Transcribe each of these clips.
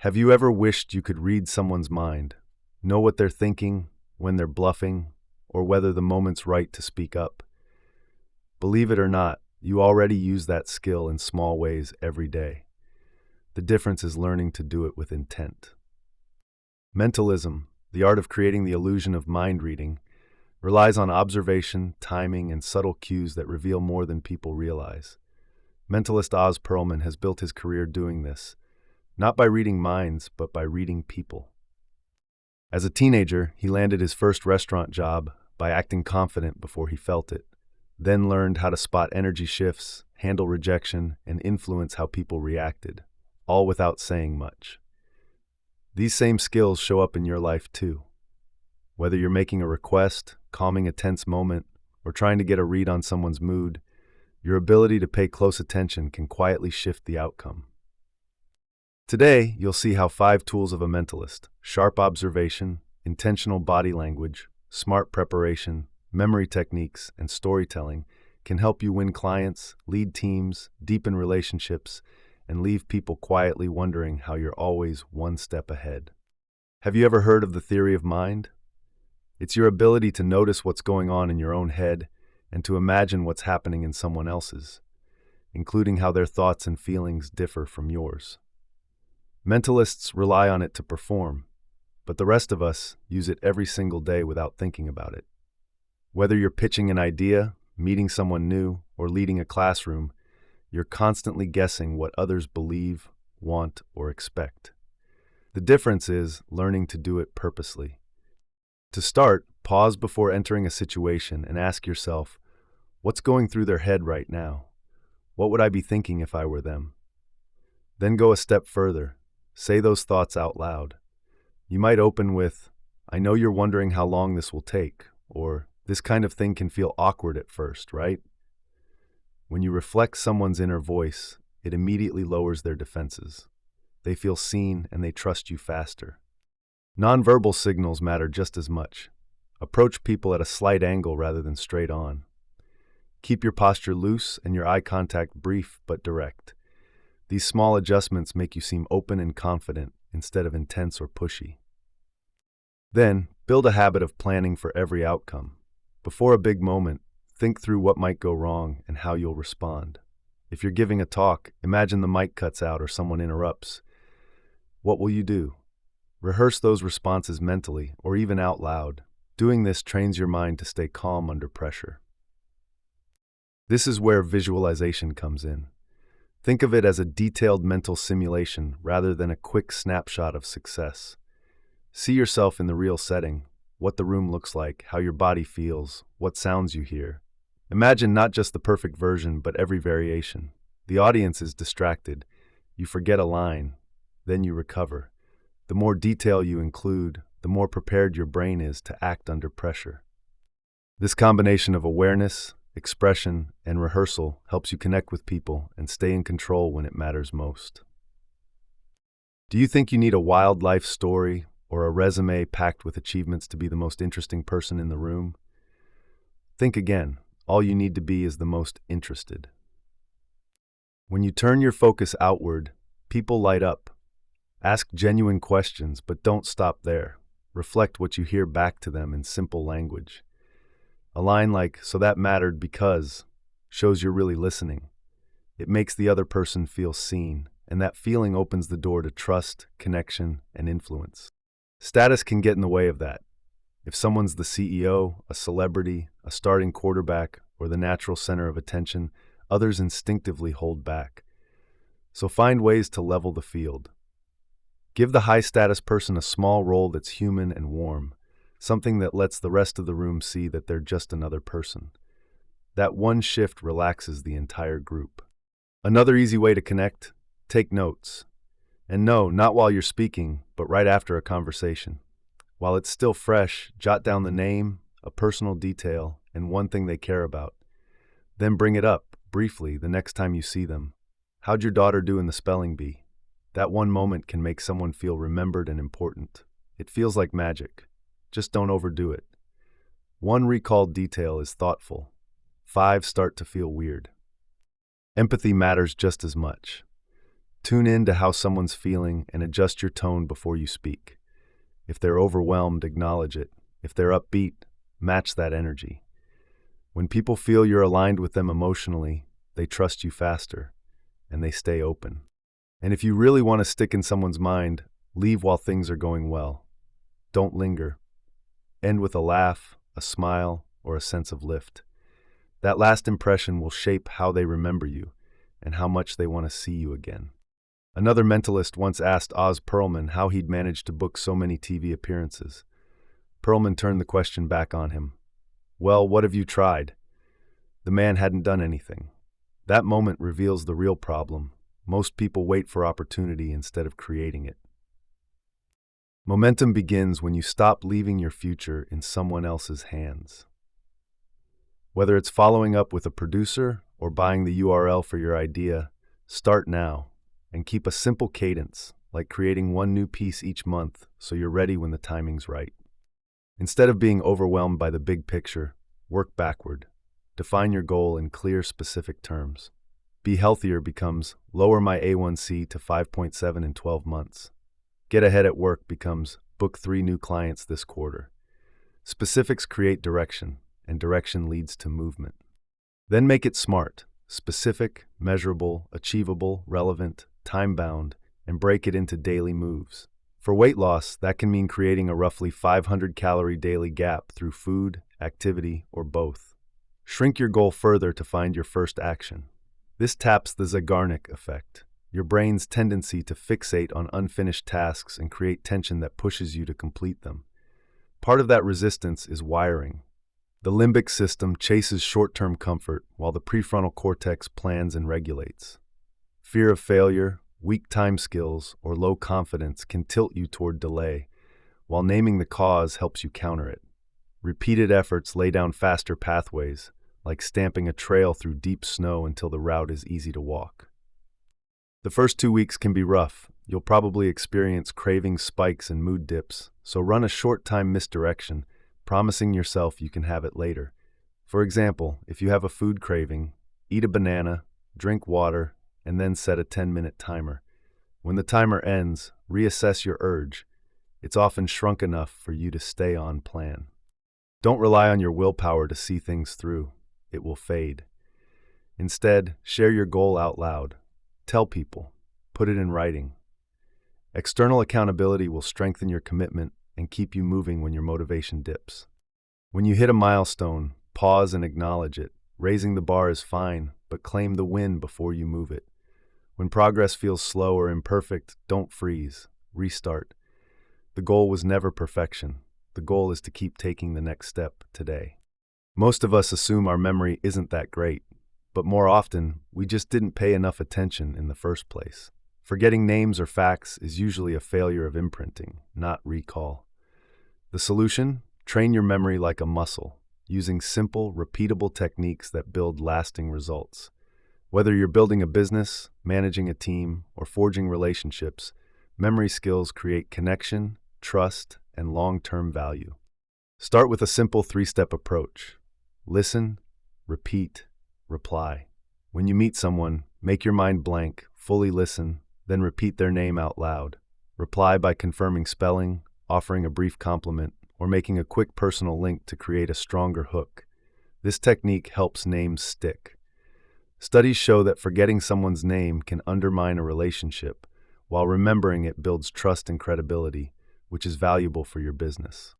Have you ever wished you could read someone's mind, know what they're thinking, when they're bluffing, or whether the moment's right to speak up? Believe it or not, you already use that skill in small ways every day. The difference is learning to do it with intent. Mentalism, the art of creating the illusion of mind reading, relies on observation, timing, and subtle cues that reveal more than people realize. Mentalist Pearlman has built his career doing this, not by reading minds, but by reading people. As a teenager, he landed his first restaurant job by acting confident before he felt it, then learned how to spot energy shifts, handle rejection, and influence how people reacted, all without saying much. These same skills show up in your life too. Whether you're making a request, calming a tense moment, or trying to get a read on someone's mood, your ability to pay close attention can quietly shift the outcome. Today, you'll see how 5 tools of a mentalist: sharp observation, intentional body language, smart preparation, memory techniques, and storytelling can help you win clients, lead teams, deepen relationships, and leave people quietly wondering how you're always one step ahead. Have you ever heard of the theory of mind? It's your ability to notice what's going on in your own head and to imagine what's happening in someone else's, including how their thoughts and feelings differ from yours. Mentalists rely on it to perform, but the rest of us use it every single day without thinking about it. Whether you're pitching an idea, meeting someone new, or leading a classroom, you're constantly guessing what others believe, want, or expect. The difference is learning to do it purposely. To start, pause before entering a situation and ask yourself, what's going through their head right now? What would I be thinking if I were them? Then go a step further. Say those thoughts out loud. You might open with, I know you're wondering how long this will take, or this kind of thing can feel awkward at first, right? When you reflect someone's inner voice, it immediately lowers their defenses. They feel seen and they trust you faster. Nonverbal signals matter just as much. Approach people at a slight angle rather than straight on. Keep your posture loose and your eye contact brief but direct. These small adjustments make you seem open and confident instead of intense or pushy. Then, build a habit of planning for every outcome. Before a big moment, think through what might go wrong and how you'll respond. If you're giving a talk, imagine the mic cuts out or someone interrupts. What will you do? Rehearse those responses mentally or even out loud. Doing this trains your mind to stay calm under pressure. This is where visualization comes in. Think of it as a detailed mental simulation rather than a quick snapshot of success. See yourself in the real setting, what the room looks like, how your body feels, what sounds you hear. Imagine not just the perfect version, but every variation. The audience is distracted. You forget a line, then you recover. The more detail you include, the more prepared your brain is to act under pressure. This combination of awareness, expression, and rehearsal helps you connect with people and stay in control when it matters most. Do you think you need a wild life story or a resume packed with achievements to be the most interesting person in the room? Think again. All you need to be is the most interested. When you turn your focus outward, people light up. Ask genuine questions, but don't stop there. Reflect what you hear back to them in simple language. A line like, "So that mattered because," shows you're really listening. It makes the other person feel seen, and that feeling opens the door to trust, connection, and influence. Status can get in the way of that. If someone's the CEO, a celebrity, a starting quarterback, or the natural center of attention, others instinctively hold back. So find ways to level the field. Give the high-status person a small role that's human and warm, something that lets the rest of the room see that they're just another person. That one shift relaxes the entire group. Another easy way to connect: take notes. And no, not while you're speaking, but right after a conversation. While it's still fresh, jot down the name, a personal detail, and one thing they care about. Then bring it up, briefly, the next time you see them. How'd your daughter do in the spelling bee? That one moment can make someone feel remembered and important. It feels like magic. Just don't overdo it. One recalled detail is thoughtful. 5 start to feel weird. Empathy matters just as much. Tune in to how someone's feeling and adjust your tone before you speak. If they're overwhelmed, acknowledge it. If they're upbeat, match that energy. When people feel you're aligned with them emotionally, they trust you faster, and they stay open. And if you really want to stick in someone's mind, leave while things are going well. Don't linger. End with a laugh, a smile, or a sense of lift. That last impression will shape how they remember you and how much they want to see you again. Another mentalist once asked Pearlman how he'd managed to book so many TV appearances. Pearlman turned the question back on him. "Well, what have you tried?" The man hadn't done anything. That moment reveals the real problem. Most people wait for opportunity instead of creating it. Momentum begins when you stop leaving your future in someone else's hands. Whether it's following up with a producer or buying the URL for your idea, start now and keep a simple cadence, like creating one new piece each month so you're ready when the timing's right. Instead of being overwhelmed by the big picture, work backward. Define your goal in clear, specific terms. Be healthier becomes lower my A1C to 5.7 in 12 months. Get ahead at work becomes book 3 new clients this quarter. Specifics create direction, and direction leads to movement. Then make it SMART: specific, measurable, achievable, relevant, time-bound, and break it into daily moves. For weight loss, that can mean creating a roughly 500-calorie daily gap through food, activity, or both. Shrink your goal further to find your first action. This taps the Zeigarnik effect, your brain's tendency to fixate on unfinished tasks and create tension that pushes you to complete them. Part of that resistance is wiring. The limbic system chases short-term comfort while the prefrontal cortex plans and regulates. Fear of failure, weak time skills, or low confidence can tilt you toward delay, while naming the cause helps you counter it. Repeated efforts lay down faster pathways, like stamping a trail through deep snow until the route is easy to walk. The first 2 weeks can be rough. You'll probably experience craving spikes and mood dips, so run a short-time misdirection, promising yourself you can have it later. For example, if you have a food craving, eat a banana, drink water, and then set a 10-minute timer. When the timer ends, reassess your urge. It's often shrunk enough for you to stay on plan. Don't rely on your willpower to see things through. It will fade. Instead, share your goal out loud. Tell people. Put it in writing. External accountability will strengthen your commitment and keep you moving when your motivation dips. When you hit a milestone, pause and acknowledge it. Raising the bar is fine, but claim the win before you move it. When progress feels slow or imperfect, don't freeze. Restart. The goal was never perfection. The goal is to keep taking the next step today. Most of us assume our memory isn't that great, but more often, we just didn't pay enough attention in the first place. Forgetting names or facts is usually a failure of imprinting, not recall. The solution? Train your memory like a muscle, using simple, repeatable techniques that build lasting results. Whether you're building a business, managing a team, or forging relationships, memory skills create connection, trust, and long-term value. Start with a simple 3-step approach. Listen, repeat, reply. When you meet someone, make your mind blank, fully listen, then repeat their name out loud. Reply by confirming spelling, offering a brief compliment, or making a quick personal link to create a stronger hook. This technique helps names stick. Studies show that forgetting someone's name can undermine a relationship, while remembering it builds trust and credibility, which is valuable for your business.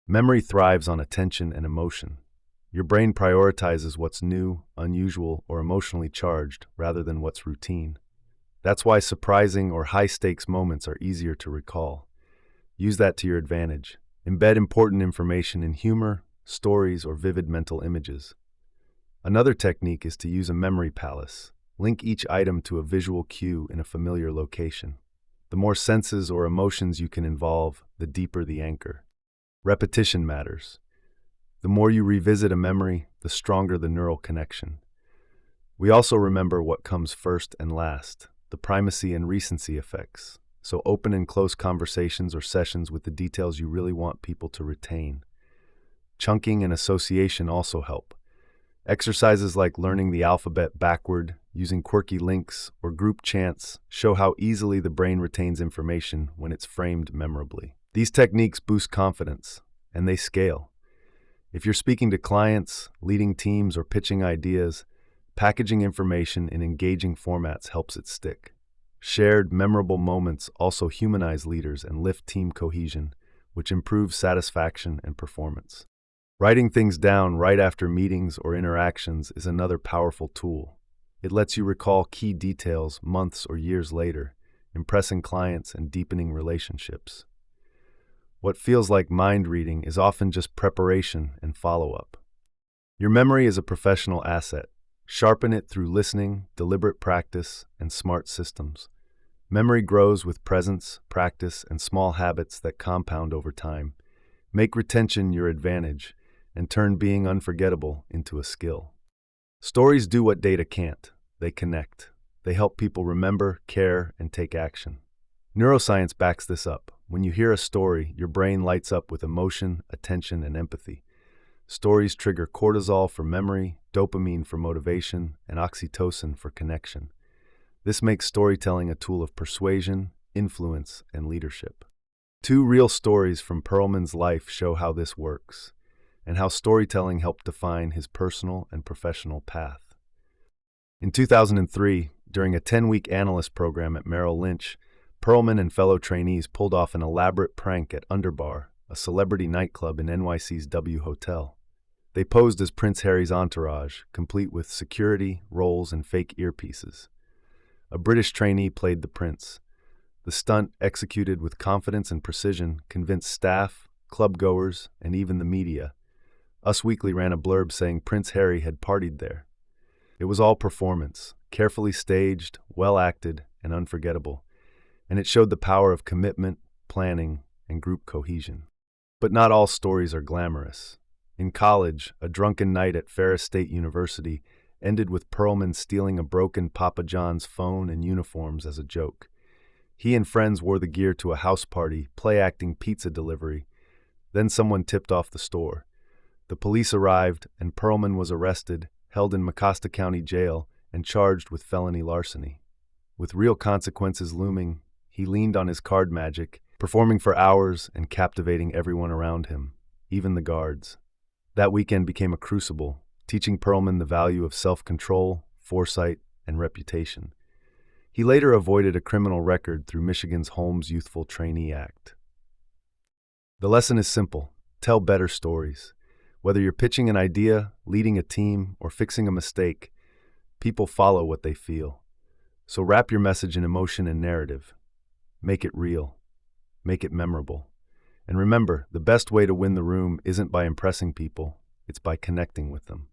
Memory thrives on attention and emotion. Your brain prioritizes what's new, unusual, or emotionally charged rather than what's routine. That's why surprising or high-stakes moments are easier to recall. Use that to your advantage. Embed important information in humor, stories, or vivid mental images. Another technique is to use a memory palace. Link each item to a visual cue in a familiar location. The more senses or emotions you can involve, the deeper the anchor. Repetition matters. The more you revisit a memory, the stronger the neural connection. We also remember what comes first and last, the primacy and recency effects. So open and close conversations or sessions with the details you really want people to retain. Chunking and association also help. Exercises like learning the alphabet backward, using quirky links, or group chants show how easily the brain retains information when it's framed memorably. These techniques boost confidence, and they scale. If you're speaking to clients, leading teams, or pitching ideas, packaging information in engaging formats helps it stick. Shared, memorable moments also humanize leaders and lift team cohesion, which improves satisfaction and performance. Writing things down right after meetings or interactions is another powerful tool. It lets you recall key details months or years later, impressing clients and deepening relationships. What feels like mind reading is often just preparation and follow-up. Your memory is a professional asset. Sharpen it through listening, deliberate practice, and smart systems. Memory grows with presence, practice, and small habits that compound over time. Make retention your advantage and turn being unforgettable into a skill. Stories do what data can't. They connect. They help people remember, care, and take action. Neuroscience backs this up. When you hear a story, your brain lights up with emotion, attention, and empathy. Stories trigger cortisol for memory, dopamine for motivation, and oxytocin for connection. This makes storytelling a tool of persuasion, influence, and leadership. 2 real stories from Pearlman's life show how this works, and how storytelling helped define his personal and professional path. In 2003, during a 10-week analyst program at Merrill Lynch, Pearlman and fellow trainees pulled off an elaborate prank at Underbar, a celebrity nightclub in NYC's W Hotel. They posed as Prince Harry's entourage, complete with security, rolls, and fake earpieces. A British trainee played the prince. The stunt, executed with confidence and precision, convinced staff, clubgoers, and even the media. Us Weekly ran a blurb saying Prince Harry had partied there. It was all performance, carefully staged, well acted, and unforgettable, and it showed the power of commitment, planning, and group cohesion. But not all stories are glamorous. In college, a drunken night at Ferris State University ended with Pearlman stealing a broken Papa John's phone and uniforms as a joke. He and friends wore the gear to a house party, play-acting pizza delivery. Then someone tipped off the store. The police arrived, and Pearlman was arrested, held in Mecosta County Jail, and charged with felony larceny. With real consequences looming, he leaned on his card magic, performing for hours and captivating everyone around him, even the guards. That weekend became a crucible, teaching Pearlman the value of self-control, foresight, and reputation. He later avoided a criminal record through Michigan's Holmes Youthful Trainee Act. The lesson is simple: tell better stories. Whether you're pitching an idea, leading a team, or fixing a mistake, people follow what they feel. So wrap your message in emotion and narrative. Make it real. Make it memorable. And remember, the best way to win the room isn't by impressing people, it's by connecting with them.